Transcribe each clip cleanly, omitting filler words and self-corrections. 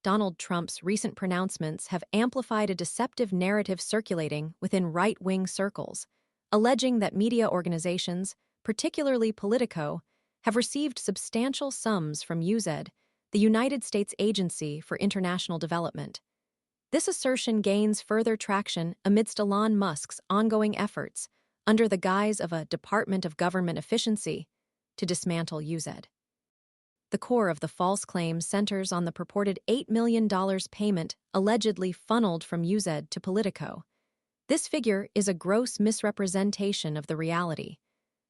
Donald Trump's recent pronouncements have amplified a deceptive narrative circulating within right-wing circles, alleging that media organizations, particularly Politico, have received substantial sums from USAID, the United States Agency for International Development. This assertion gains further traction amidst Elon Musk's ongoing efforts, under the guise of a Department of Government Efficiency, to dismantle USAID. The core of the false claim centers on the purported $8 million payment allegedly funneled from USAID to Politico. This figure is a gross misrepresentation of the reality.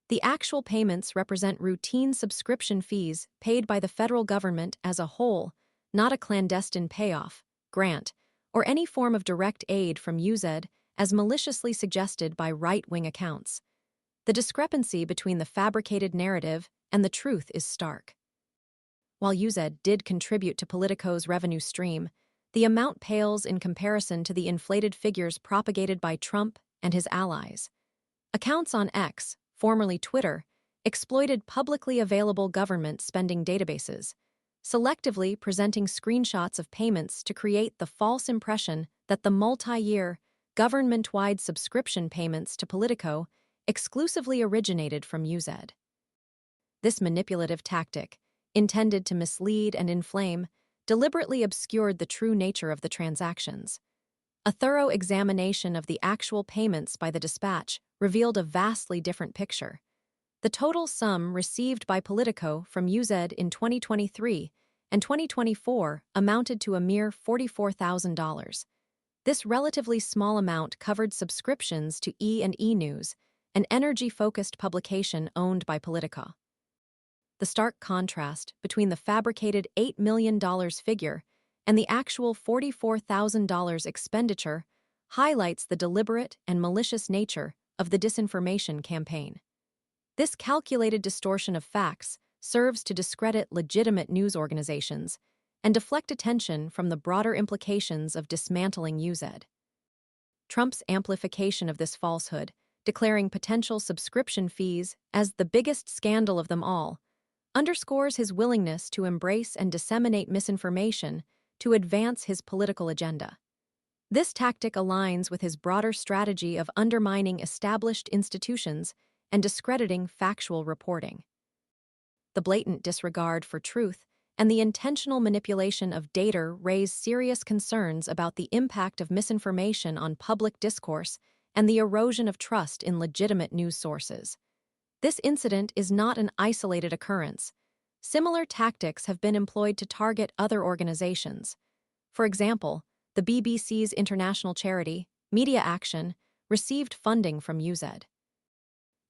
The actual payments represent routine subscription fees paid by the federal government as a whole, not a clandestine payoff, grant, or any form of direct aid from USAID as maliciously suggested by right-wing accounts. The discrepancy between the fabricated narrative and the truth is stark. While USAID did contribute to Politico's revenue stream, the amount pales in comparison to the inflated figures propagated by Trump and his allies. Accounts on X, formerly Twitter, exploited publicly available government spending databases, selectively presenting screenshots of payments to create the false impression that the multi-year, government-wide subscription payments to Politico exclusively originated from USAID. This manipulative tactic, intended to mislead and inflame, deliberately obscured the true nature of the transactions. A thorough examination of the actual payments by the dispatch revealed a vastly different picture. The total sum received by Politico from USAID in 2023 and 2024 amounted to a mere $44,000. This relatively small amount covered subscriptions to E&E News, an energy-focused publication owned by Politico. The stark contrast between the fabricated $8 million figure and the actual $44,000 expenditure highlights the deliberate and malicious nature of the disinformation campaign. This calculated distortion of facts serves to discredit legitimate news organizations and deflect attention from the broader implications of dismantling USAID. Trump's amplification of this falsehood, declaring potential subscription fees as the biggest scandal of them all, underscores his willingness to embrace and disseminate misinformation to advance his political agenda. This tactic aligns with his broader strategy of undermining established institutions and discrediting factual reporting. The blatant disregard for truth and the intentional manipulation of data raise serious concerns about the impact of misinformation on public discourse and the erosion of trust in legitimate news sources. This incident is not an isolated occurrence. Similar tactics have been employed to target other organizations. For example, the BBC's international charity, Media Action, received funding from USAID.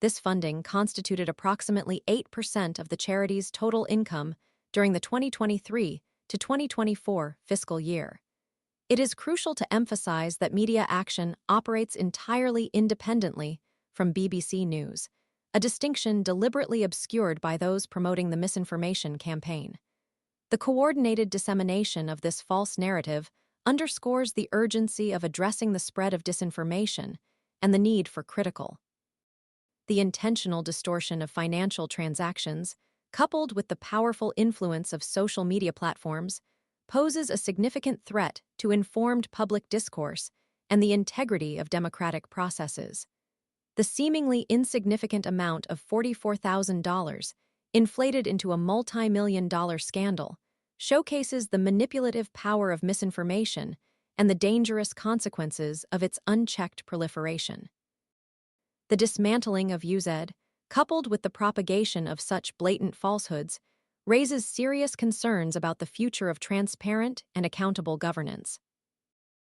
This funding constituted approximately 8% of the charity's total income during the 2023 to 2024 fiscal year. It is crucial to emphasize that Media Action operates entirely independently from BBC News, a distinction deliberately obscured by those promoting the misinformation campaign. The coordinated dissemination of this false narrative underscores the urgency of addressing the spread of disinformation and the need for critical. The intentional distortion of financial transactions, coupled with the powerful influence of social media platforms, poses a significant threat to informed public discourse and the integrity of democratic processes. The seemingly insignificant amount of $44,000, inflated into a multi-million-dollar scandal, showcases the manipulative power of misinformation and the dangerous consequences of its unchecked proliferation. The dismantling of USAID, coupled with the propagation of such blatant falsehoods, raises serious concerns about the future of transparent and accountable governance.